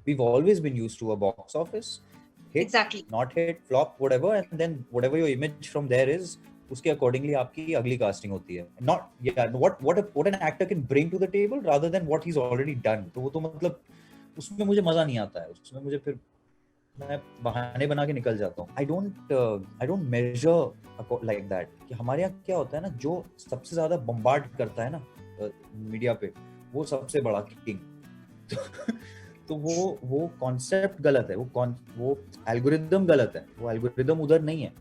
we've always been used to a box office hit, Exactly. not hit, flop, whatever, and then whatever your image from there is, उसके accordingly आपकी अगली casting होती है. Not yeah, what an actor can bring to the table rather than what he's already done. तो वो तो मतलब उसमें मुझे मजा नहीं आता है. उसमें मुझे फिर मैं बहाने बना के निकल जाता हूँ. I don't measure like that. कि हमारे यहाँ क्या होता है ना, जो सबसे ज्यादा बम्बार्ड करता है ना मीडिया पे, वो सबसे बड़ा किंग. तो वो कॉन्सेप्ट गलत है, वो एल्गोरिदम गलत है, वो एल्गोरिदम उधर नहीं है.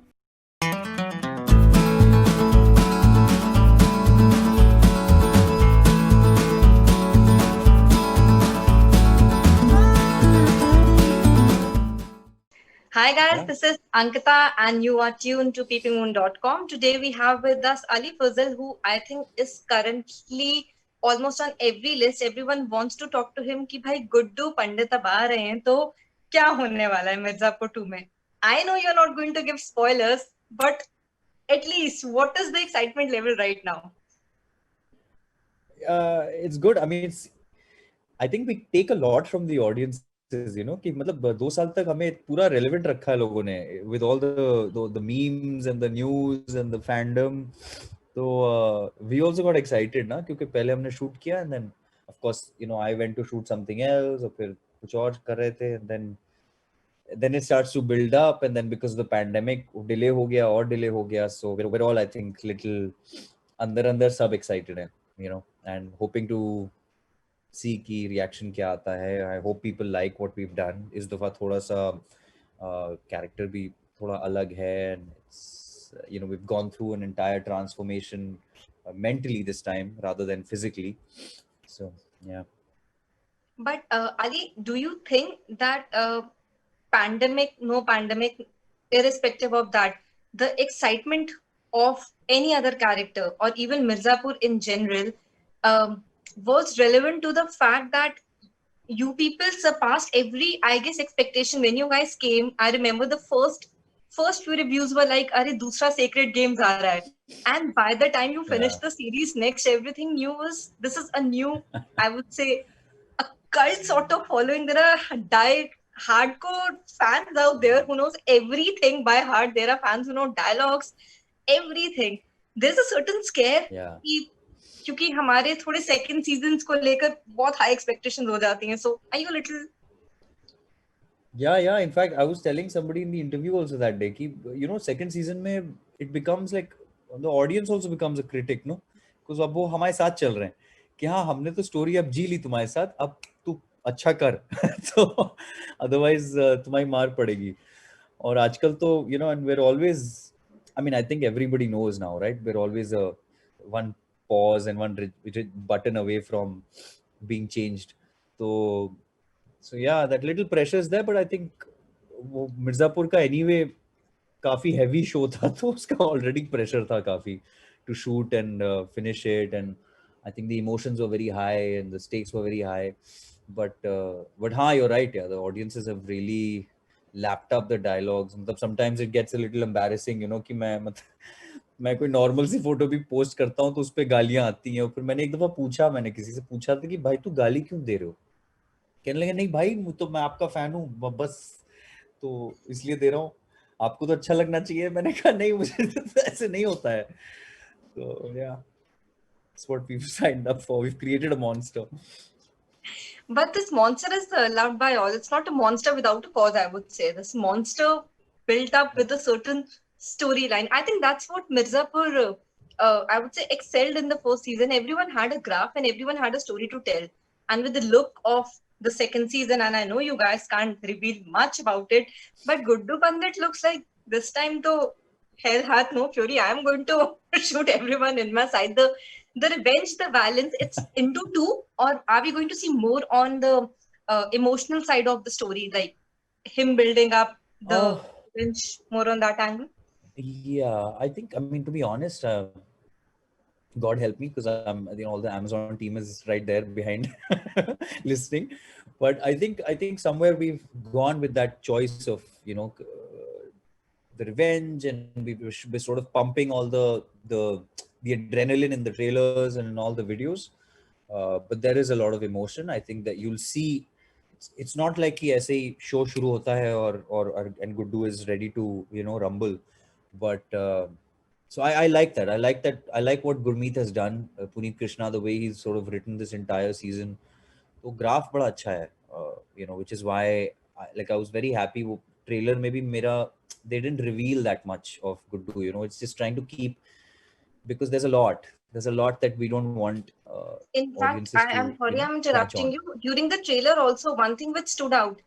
Hi guys, this is Ankita and you are tuned to PeepingMoon.com. Today we have with us Ali Fazal, who I think is currently almost on every list. Everyone wants to talk to him कि भाई गुड्डू पंडित अब आ रहे हैं तो क्या होने वाला है मिर्जापुर 2 में. I know you're not going to give spoilers, but at least what is the excitement level right now? It's good. I mean, I think we take a lot from the audiences, कि मतलब 2 साल तक हमें पूरा relevant रखा है लोगों ने with all the memes and the news and the fandom. So we also got excited ना, क्योंकि पहले हमने shoot किया and then of course I went to shoot something else और फिर कुछ और कर रहे थे and then it starts to build up and then because of the pandemic delay हो गया, so we're all I think little अंदर सब excited हैं, and hoping to see की reaction क्या आता है. I hope people like what we've done. इस दफा थोड़ा सा character भी थोड़ा अलग है and it's, we've gone through an entire transformation mentally this time rather than physically. So yeah. But Ali, do you think that pandemic, no pandemic, irrespective of that, the excitement of any other character or even Mirzapur in general was relevant to the fact that you people surpassed every, I guess, expectation when you guys came. I remember the first few reviews were like, "Arey, dusra Sacred Games aa raha hai." And by the time you Yeah. finished the series, next everything new was this is a new, I would say, a cult sort of following. There are hardcore fans out there who knows everything by heart. There are fans who know dialogues, everything. There's a certain scare Yeah. क्योंकि हमारे थोड़े second seasons को लेकर बहुत high expectations हो जाती हैं. So are you little Yeah. In fact, I was telling somebody in the interview also that day, कि second season में it becomes like the audience also becomes a critic, no? Because अब वो हमारे साथ चल रहे हैं कि हाँ हमने तो स्टोरी अब जी ली तुम्हारे साथ, अब तू अच्छा कर. तो otherwise तुम्हारी मार पड़ेगी. और आजकल तो and we're always, I mean I think everybody knows now, right? We're always one pause and one button away from being changed. So yeah, that little pressure is there, but I think वो मिर्जापुर का anyway काफी heavy show था, तो उसका already pressure था काफी to shoot and finish it, and I think the emotions were very high and the stakes were very high, but हाँ, you're right, yeah, the audiences have really lapped up the dialogues. मतलब sometimes it gets a little embarrassing, कि मैं कोई normal सी photo भी post करता हूँ तो उस पे गालियां आती हैं, और फिर मैंने किसी से पूछा था कि भाई तू गाली क्यों दे रहे हो. कहने लगे नहीं भाई, तो मैं आपका फैन हूँ बस, तो इसलिए दे रहा हूँ, आपको तो अच्छा लगना चाहिए. मैंने कहा नहीं, मुझे तो ऐसे नहीं होता है. तो yeah, that's what we've signed up for. We've created a monster. But this monster is loved by all. It's not a monster without a cause, I would say. This monster built up with a certain storyline. I think that's what Mirzapur, I would say, excelled in the first season. Everyone had a graph and everyone had a story to tell. And with the look of the second season, and I know you guys can't reveal much about it, but Guddu Pandit looks like this time, though, hell hath no fury. I am going to shoot everyone in my side. The revenge, the violence, it's into two, or are we going to see more on the emotional side of the story, like him building up the revenge more on that angle? Yeah, I mean, to be honest, God help me, because I'm, all the Amazon team is right there behind listening. But I think somewhere we've gone with that choice of, the revenge, and we're sort of pumping all the adrenaline in the trailers and in all the videos. But there is a lot of emotion. I think that you'll see it's not like कि ऐसे ही show शुरू होता है और and Guddu is ready to rumble, but so I like that. I like what Gurmeet has done. Puneet Krishna, the way he's sort of written this entire season. तो graph बड़ा अच्छा है, which is why I was very happy. वो trailer में भी मेरा they didn't reveal that much of Guddu. It's just trying to keep, because there's a lot that we don't want In fact, audiences I'm to sorry I'm catch interrupting on. you. During the trailer also, one thing which stood out,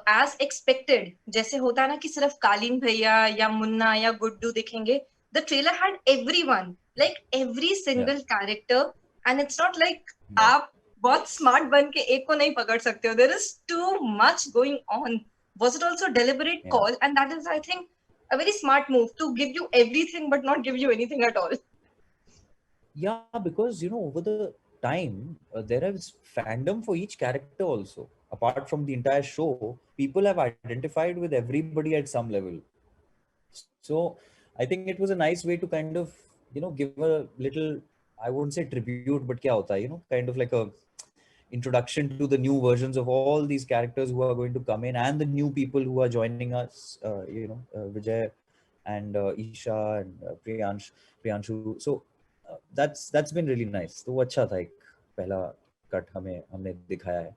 as expected, जैसे होता है ना कि सिर्फ कालीन भैया या मुन्ना या गुड्डू दिखेंगे, the trailer had everyone, like every Yeah, single character, and it's not like yeah, आप बहुत smart बन के एक को नहीं पकड़ सकते हो. There is too much going on. Was it also a deliberate yeah. call? And that is, I think, a very smart move to give you everything but not give you anything at all. Yeah, because over the time there is fandom for each character also. Apart from the entire show, people have identified with everybody at some level. So I think it was a nice way to kind of give a little, I won't say tribute, but kya hota hai, kind of like a introduction to the new versions of all these characters who are going to come in, and the new people who are joining us. Vijay and Isha and Priyanshu. So that's been really nice. तो वो अच्छा था, एक पहला cut हमने दिखाया है.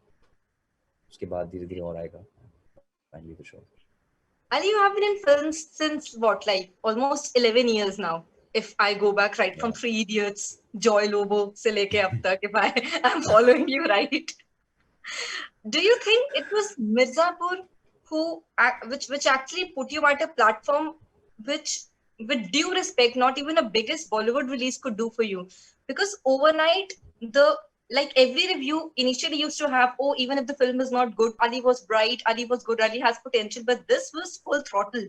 उसके बाद धीरे धीरे और आएगा finally the show. Ali, you have been in films since what, like almost 11 years now. If I go back right from Yeah. Three Idiots, Joy Lobo, se leke ab tak, if I am following you right. Do you think it was Mirzapur which actually put you at a platform which, with due respect, not even a biggest Bollywood release could do for you? Because overnight, the like every review initially used to have, oh, even if the film is not good, Ali was bright, Ali was good, Ali has potential, but this was full throttle.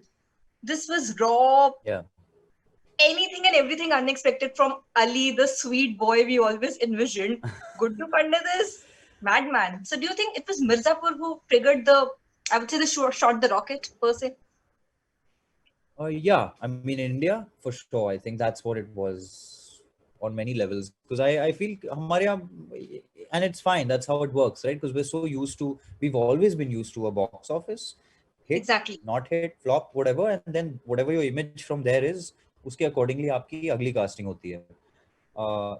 This was raw, Yeah. anything and everything unexpected from Ali, the sweet boy we always envisioned. Guddu Pandit is madman. So do you think it was Mirzapur who triggered the, I would say, the shot the rocket per se? Yeah, I mean, in India, for sure. I think that's what it was on many levels. Because I feel हमारे यहाँ, and it's fine. That's how it works, right? Because we've always been used to a box office hit, Exactly. not hit, flop, whatever, and then whatever your image from there is, उसके accordingly आपकी अगली casting होती है.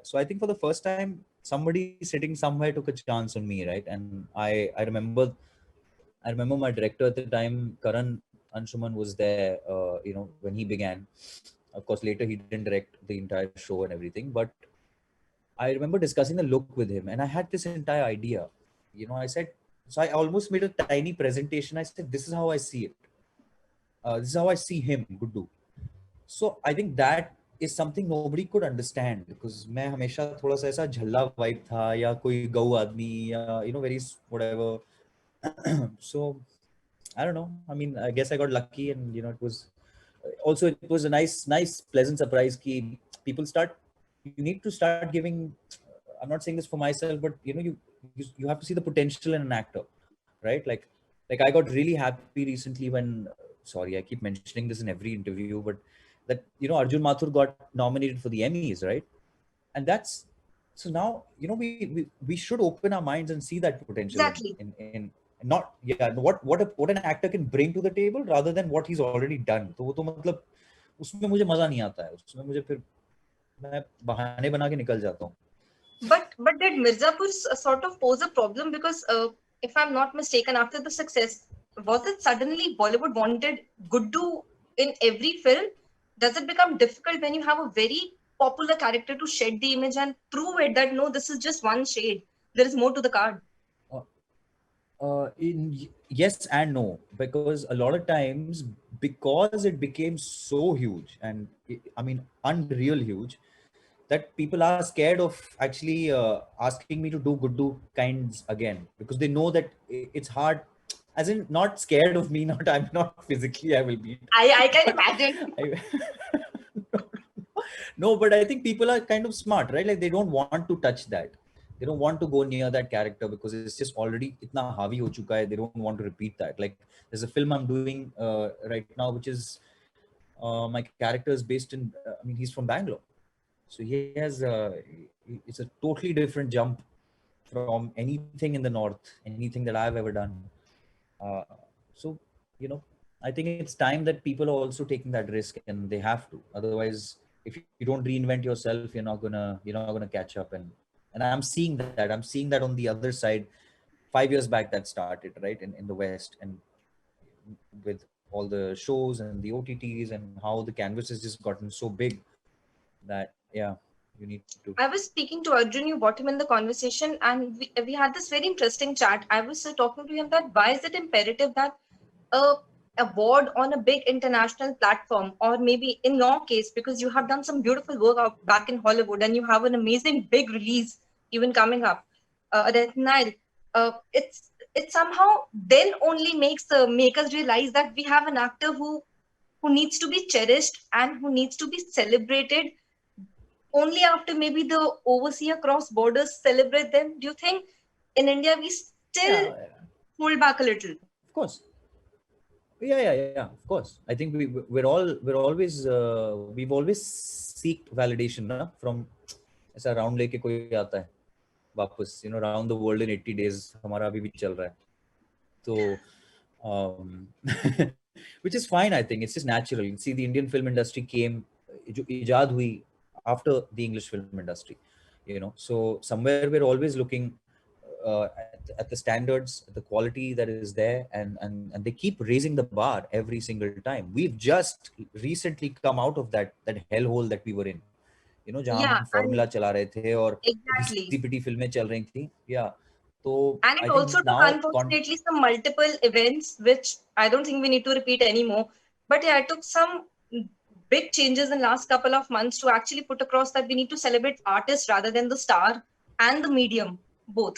So I think for the first time, somebody sitting somewhere took a chance on me, right? And I remember my director at the time, Karan Anshuman, was there, when he began. Of course, later he didn't direct the entire show and everything, but I remember discussing the look with him, and I had this entire idea. I said, so I almost made a tiny presentation. I said, this is how I see it. This is how I see him, Guddu. So I think that is something nobody could understand, because मैं हमेशा थोड़ा सा ऐसा झल्ला vibe था, या कोई गऊ आदमी, या very whatever. So I don't know. I mean, I guess I got lucky, and it was also, it was a nice, pleasant surprise. Ki people start. You need to start giving. I'm not saying this for myself, but you have to see the potential in an actor, right? Like I got really happy recently when. Sorry, I keep mentioning this in every interview, but that Arjun Mathur got nominated for the Emmys, right? And that's so now we should open our minds and see that potential Exactly. in not what an actor can bring to the table rather than what he's already done. तो वो तो मतलब उसमें मुझे मजा नहीं आता है, उसमें मुझे फिर मैं बहाने बना के निकल जाता हूँ. But did Mirzapur sort of pose a problem? Because if I'm not mistaken, after the success, was it suddenly Bollywood wanted Guddu in every film? Does it become difficult when you have a very popular character to shed the image and prove it that no, this is just one shade. There is more to the card. Yes and no, because a lot of times, because it became so huge, and I mean unreal huge, that people are scared of actually asking me to do Guddu kinds again, because they know that it's hard. As in, not scared of me, not I'm not physically I will be. I can imagine. No, but I think people are kind of smart, right? Like they don't want to touch that. They don't want to go near that character because it's just already itna havi ho chuka hai. They don't want to repeat that. Like there's a film I'm doing right now, which is my character is based in. I mean, he's from Bangalore, so he has it's a totally different jump from anything in the north, anything that I've ever done. So, you know, I think it's time that people are also taking that risk, and they have to. Otherwise, if you don't reinvent yourself, you're not gonna catch up. And I'm seeing that. I'm seeing that on the other side. 5 years back, that started right in the West, and with all the shows and the OTTs, and how the canvas has just gotten so big that, yeah, you need to. I was speaking to Arjun, you brought him in the conversation, and we had this very interesting chat. I was talking to him that why is it imperative that a award on a big international platform, or maybe in your case, because you have done some beautiful work out back in Hollywood and you have an amazing big release even coming up, at Nile, it somehow then only make us realize that we have an actor who needs to be cherished and who needs to be celebrated only after maybe the overseas cross borders celebrate them. Do you think in India we still Yeah, hold back a little? of course. Yeah. Of course. I think we've always seeked validation, na, from ऐसा round लेके कोई आता है वापस, round the world in 80 days हमारा अभी भी चल रहा है. So, um, which is fine. I think it's just natural. You see, the Indian film industry came, जो इजाद हुई after the English film industry, so somewhere we're always looking at the standards, the quality that is there, and they keep raising the bar every single time. We've just recently come out of that hellhole that we were in, जहाँ Yeah, हम and formula चला रहे थे और exactly. घिसी पिटी फिल्में चल रही थी. Yeah, तो And I it think also took, now unfortunately, some multiple events, which I don't think we need to repeat anymore. But yeah, it took some big changes in last couple of months to actually put across that we need to celebrate artists rather than the star and the medium, both.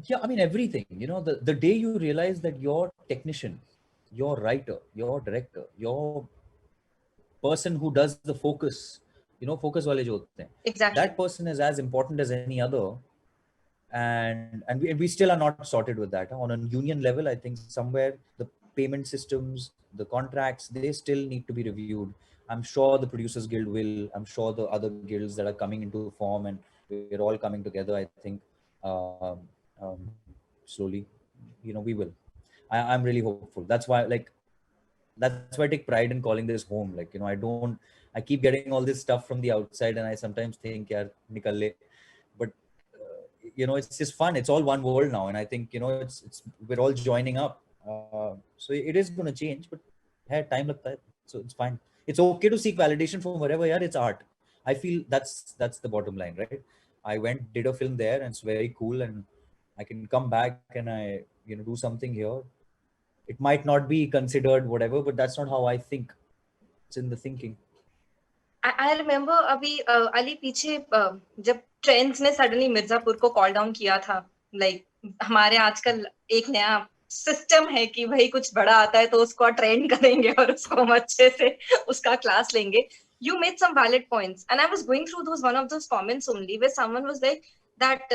yeah, I mean, everything, the day you realize that your technician, your writer, your director, your person who does the focus, focus wale jo hote hain, Exactly. that person is as important as any other. And we still are not sorted with that. On a union level, I think somewhere the payment systems, the contracts, they still need to be reviewed. I'm sure the Producers Guild will. I'm sure the other guilds that are coming into form, and we're all coming together, I think, um, um, slowly, we will. I'm really hopeful. That's why I take pride in calling this home. I keep getting all this stuff from the outside, and I sometimes think, yaar, nikal le. But it's just fun. It's all one world now, and I think, it's we're all joining up. So it is going to change, but hey, time lagta hai, so it's fine. It's okay to seek validation from wherever. Yeah, it's art. I feel that's the bottom line, right? I went, did a film there, and it's very cool, and I can come back and I do something here. It might not be considered whatever, but that's not how I think. It's in the thinking. I remember अभी अली पीछे जब trends ने suddenly Mirzapur को call down किया था, like हमारे आजकल एक नया सिस्टम है कि भाई कुछ बड़ा आता है तो उसको ट्रेंड करेंगे और उसको हम अच्छे से उसका क्लास लेंगे. You made some valid points, and I was going through one of those comments only where someone was like that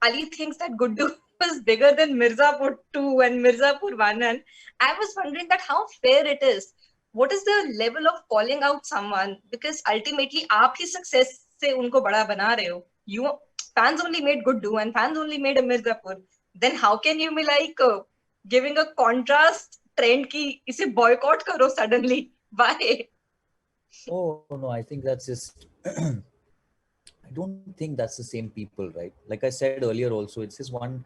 Ali thinks that Guddu was bigger than Mirzapur 2 and Mirzapur 1, and I was wondering that how fair it is. What is the level of calling out someone, because ultimately आप ही success से उनको बड़ा बना रहे हो. You fans only made Guddu and fans only made a Mirzapur. Then how can you be like giving a contrast trend की इसे boycott करो suddenly? Why? Oh no, I think that's just I don't think that's the same people, right? Like I said earlier also, it's one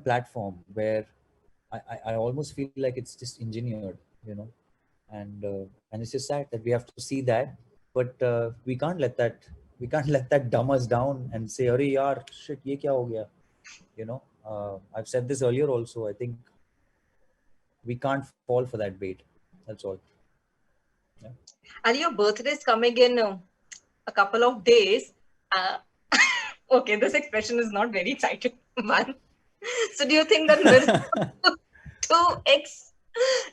platform where I almost feel like it's just engineered, and it's just sad that we have to see that. But we can't let that dumb us down and say, "Arey yaar, shit, ye kya ho gaya?" I've said this earlier also. I think we can't fall for that bait. That's all. Yeah. Ali, your birthday is coming in a couple of days. Uh, okay, this expression is not very exciting one. So do you think that Mirzapur 2x,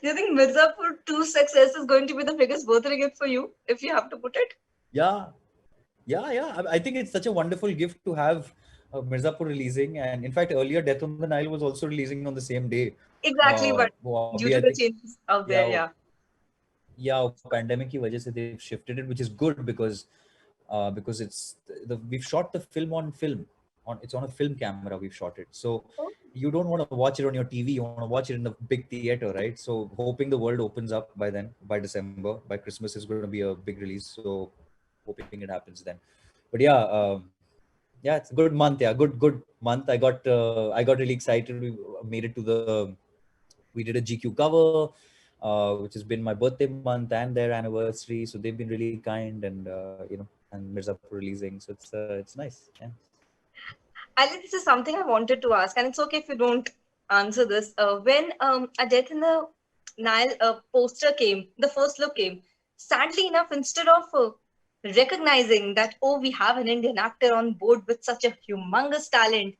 do you think Mirzapur 2 success is going to be the biggest birthday gift for you, if you have to put it? Yeah. I think it's such a wonderful gift to have Mirzapur releasing, and in fact, earlier Death on the Nile was also releasing on the same day. Exactly, but due I to the think, changes out there, yeah, yeah. yeah, pandemic की वजह से they've shifted it, which is good because it's we've shot the film on film. it's on a film camera. We've shot it, so Oh, you don't want to watch it on your TV. You want to watch it in the big theater, right? So hoping the world opens up by then, by December, by Christmas is going to be a big release. So hoping it happens then. But yeah, yeah, it's a good month. Yeah, good month. I got really excited. We made it to we did a GQ cover, which has been my birthday month and their anniversary. So they've been really kind, and and Mirzapur releasing. So it's nice. Yeah. Ali, this is something I wanted to ask, and it's okay if you don't answer this. When A Death in the Nile poster came, the first look came. Sadly enough, instead of recognizing that, oh, we have an Indian actor on board with such a humongous talent,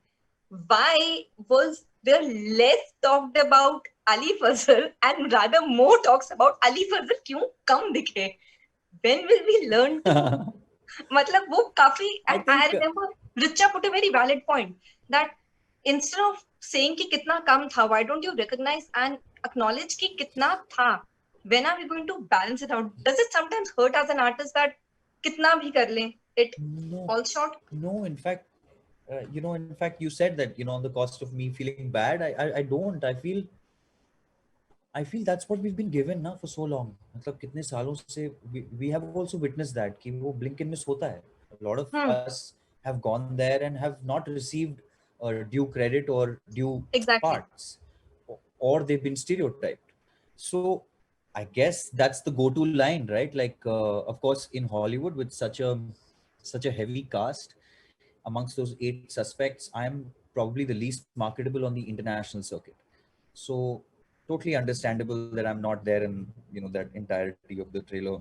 why was there less talked about Ali Fazal and rather more talks about Ali Fazal क्यों कम दिखे? When will we learn to मतलब वो काफी I and I think remember Richa put a very valid point that instead of saying कि कितना कम था, why don't you recognize and acknowledge कि कितना था? When are we going to balance it out? Does it sometimes hurt as an artist that कितना भी कर लें, it no, falls short? no. In fact, in fact, you said that on the cost of me feeling bad. I don't. I feel that's what we've been given now for so long. मतलब कितने सालों से we have also witnessed that कि वो blink and miss होता है. A lot of Hmm, us have gone there and have not received due credit or due exactly. parts, or they've been stereotyped. So I guess that's the go-to line, right? Like, of course, in Hollywood with such a heavy cast, amongst those 8 suspects, I'm probably the least marketable on the international circuit. So totally understandable that I'm not there in that entirety of the trailer.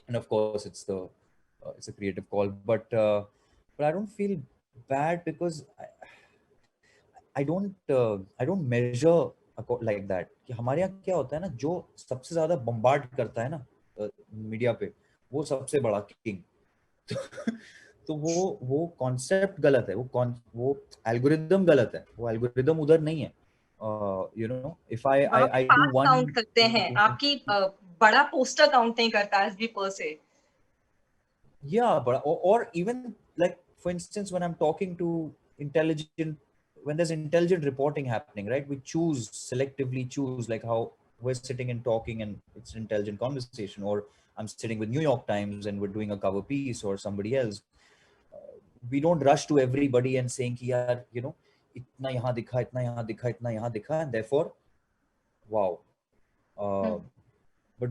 And of course, it's a creative call, but I don't feel bad because I don't measure like that. कि हमारे यहाँ क्या होता है ना, जो सबसे ज्यादा बम्बार्ड करता है ना मीडिया पे, वो सबसे बड़ा किंग. तो वो कॉन्सेप्ट गलत है. वो एल्गोरिदम गलत है. वो एल्गोरिदम उधर नहीं है. इफ आई वहाँ आई पे I do pass one. Count करते हैं आपकी बड़ा पोस्टर काउंट नहीं करता एस बी पर से. Yeah, but or even like, for instance, when I'm talking to intelligent, when there's intelligent reporting happening, right? We selectively choose, like how we're sitting and talking, and it's an intelligent conversation. Or I'm sitting with New York Times and we're doing a cover piece, or somebody else. We don't rush to everybody and saying कि यार इतना यहाँ दिखा, इतना यहाँ दिखा, इतना यहाँ दिखा, and therefore wow. Uh, Hmm. but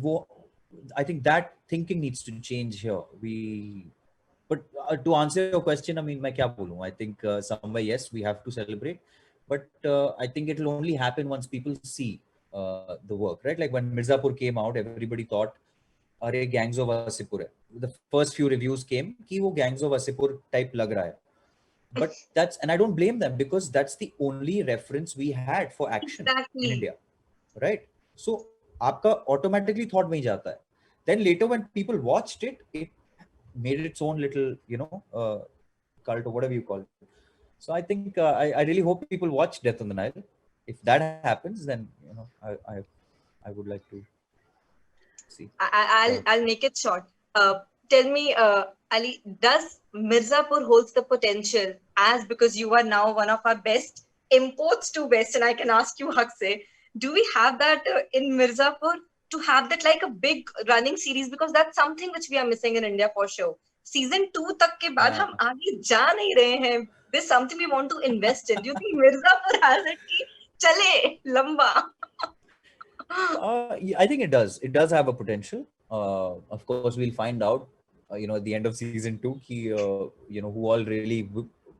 I think that thinking needs to change here. But to answer your question, I mean, मैं क्या बोलूँ? I think somewhere yes, we have to celebrate, but I think it will only happen once people see the work, right? Like when Mirzapur came out, everybody thought, अरे Gangs of Wasseypur है. The first few reviews came कि वो Gangs of Wasseypur type लग रहा है. But and I don't blame them, because that's the only reference we had for action in Exactly. India, right? So आपका automatically thought में ही जाता है. Then later when people watched it, it made its own little cult, or whatever you call it. So I think I really hope people watch Death on the Nile. If that happens, then I would like to see. I'll make it short. Tell me, Ali, does Mirzapur holds the potential as because you are now one of our best imports to West, and I can ask you, Hakse, do we have that in Mirzapur to have that like a big running series, because that's something which we are missing in India for sure. Season 2 तक के बाद हम आगे जा नहीं रहे हैं. There's something we want to invest in. Do you think Mirzapur has it कि चले लंबा? I think it does. It does have a potential. Of course, we'll find out. At the end of season 2, who all really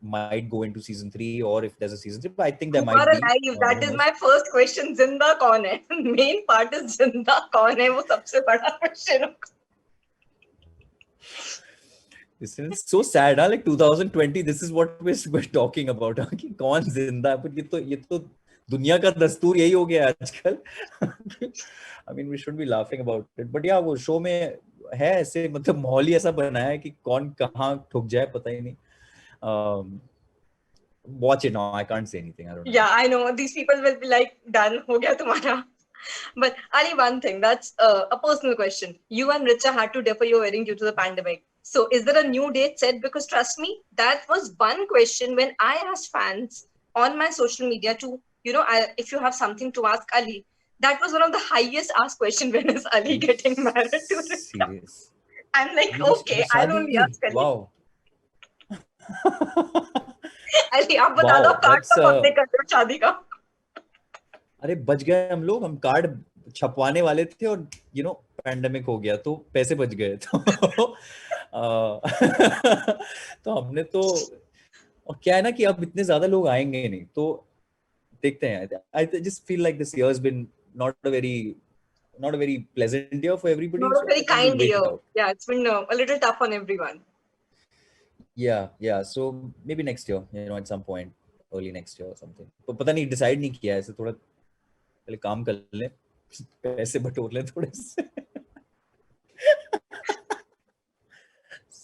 might go into season 3, or if there's a season 3. But I think there Who might are be. alive? Who That is knows? my first question. जिंदा कौन है? Main part is जिंदा कौन है? वो सबसे बड़ा question. It's so sad, huh? Like 2020, this is what we're talking about. Huh? कि कौन जिंदा है? But ये तो दुनिया का दस्तूर यही हो गया आजकल. I mean, we shouldn't be laughing about it. But yeah, वो शो में है ऐसे, मतलब माहौल ही ऐसा बनाया है कि कौन कहाँ ठुक जाए पता ही नहीं. Um, watch it now. I can't say anything. I don't know. Yeah, I know. These people will be like, done, हो गया तुम्हारा. But Ali, one thing, that's a personal question. You and Richa had to defer your wedding due to the pandemic. So is there a new date set? Because trust me, that was one question when I asked fans on my social media to, if you have something to ask Ali, that was one of the highest asked question, when is Are Ali you getting married to Richa? serious? I'm like, मेरी okay, I'll only शादी? ask Ali. Wow. Ali, आप बता दो Wow, card that's कब अपने कर रहे हो शादी का? अरे बच गए हम कार्ड छपवाने वाले थे और पैंडेमिक हो गया तो पैसे बच गए तो तो हमने तो और क्या है ना कि अब इतने ज्यादा लोग आएंगे नहीं तो देखते हैं I just feel like this year has been not a very pleasant year for everybody, Not a so very I think we'll kind wait year. it out. Yeah, it's been a little tough on everyone. Yeah, so maybe next year, at some point early next year or something. तो पता नहीं, decide नहीं किया है, ऐसे थोड़ा पहले काम कर लें, पैसे बटोर लें थोड़े से.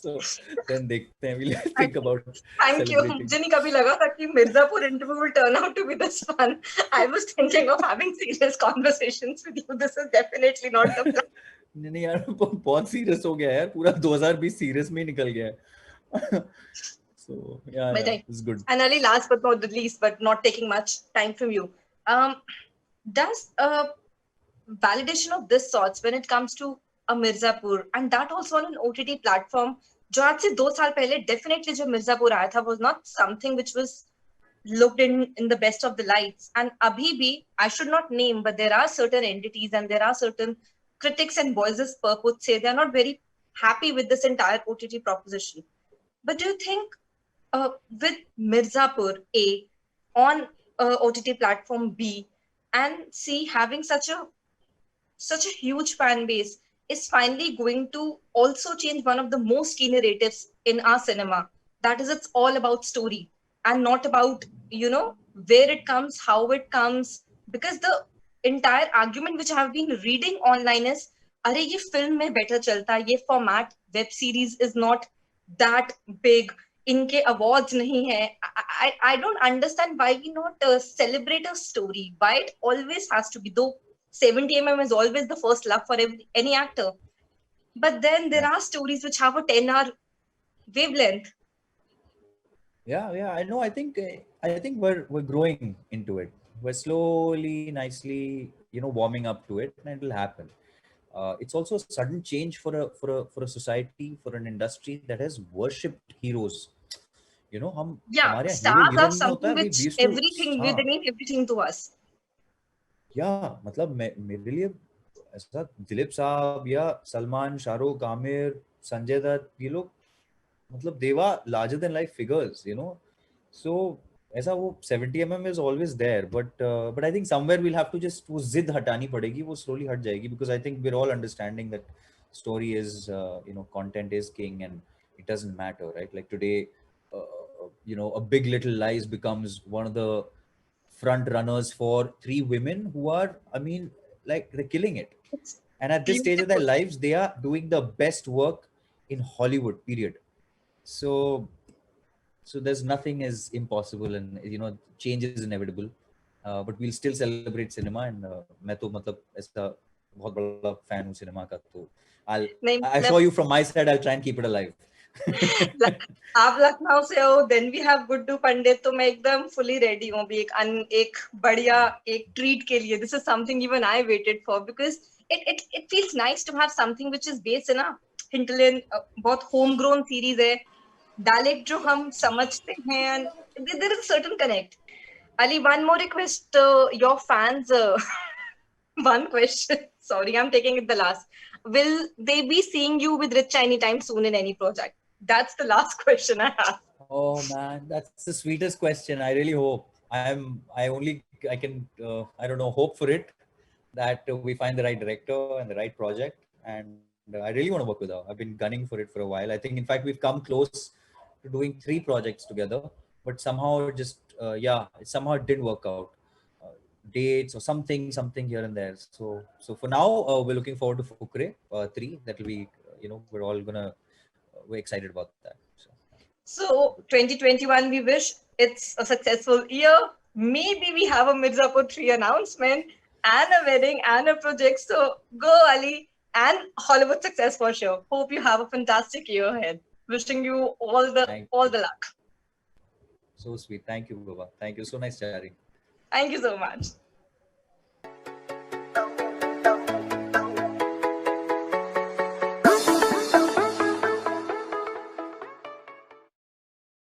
So then देखते हैं, we'll think about Thank you. celebrating. मुझे नहीं कभी लगा था कि Mirzapur interview will turn out to be this fun. I was thinking of having serious conversations with you. This is definitely not the plan. नहीं यार, बहुत सीरियस हो गया यार, पूरा 2020 सीरियस में ही निकल गया है. So yeah, it's good. And Ali, last but not the least, but not taking much time from you, does validation of this sorts when it comes to a Mirzapur, and that also on an OTT platform, जो आज से 2 साल पहले definitely जब मिर्जापुर आया था, was not something which was looked in the best of the lights. And abhi bhi, I should not name, but there are certain entities and there are certain critics and voices purport say they are not very happy with this entire OTT proposition. But do you think with Mirzapur A on OTT platform B and C having such a huge fan base is finally going to also change one of the most key narratives in our cinema? That is, it's all about story and not about, where it comes, how it comes. Because the entire argument which I have been reading online is, अरे ये film में better चलता, ये format web series is not that big, इनके awards नहीं है. I don't understand why we not celebrate a story. Why it always has to be, though 70 is always the first love for any actor. But then there are stories which have a 10-hour wavelength. Yeah, I know. I think we're growing into it. We're slowly, nicely, warming up to it, and it will happen. It's also a sudden change for a society, for an industry that has worshipped heroes. हमारे यहाँ Stars hero are नहीं होता है. something which We used to, everything, they mean everything to us. Yeah, मतलब मेरे लिए ऐसा दिलीप साहब या सलमान, शाहरुख, आमिर, संजय दत्त, ये लोग मतलब देवा larger than life figures, so ऐसा वो 70 is always there, but I think somewhere we'll have to just वो जिद हटानी पड़ेगी, वो slowly हट जाएगी, because I think we're all understanding that story is content is king and it doesn't matter, right? Like today, a Big Little Lies becomes one of the front runners for 3 women who are, I mean, like they're killing it, It's and at this stage of their beautiful. lives they are doing the best work in Hollywood, period. So there's nothing is impossible, and change is inevitable, but we'll still celebrate cinema, and मैं तो मतलब ऐसा बहुत बड़ा fan हूँ cinema का, तो नहीं, I assure you from my side I'll try and keep it alive. आप लखनऊ से हो, then we have Guddu Pandit, तो मैं एकदम fully ready हूँ अभी एक बढ़िया एक treat के लिए. This is something even I waited for, because it feels nice to have something which is based in a hinterland, बहुत homegrown series है, dialect जो हम समझते हैं, and there is a certain connect. Ali, one more request, your fans, one question. Sorry, I'm taking it the last. Will they be seeing you with Richa anytime soon in any project? That's the last question I have. Oh man, that's the sweetest question. I really hope. I can, I don't know, hope for it, that we find the right director and the right project. And I really want to work with her. I've been gunning for it for a while. I think, in fact, we've come close to doing 3 projects together, but somehow it just, somehow it didn't work out. Dates or something here and there. So for now, we're looking forward to Fukre 3. That will be, we're all we're excited about that. So 2021, we wish it's a successful year. Maybe we have a Mirzapur 3 announcement and a wedding and a project. So go, Ali. and Hollywood success for sure. Hope you have a fantastic year ahead. Wishing you all Thank the you. luck. So sweet. Thank you, Baba. Thank you. So nice chatting. Thank you so much.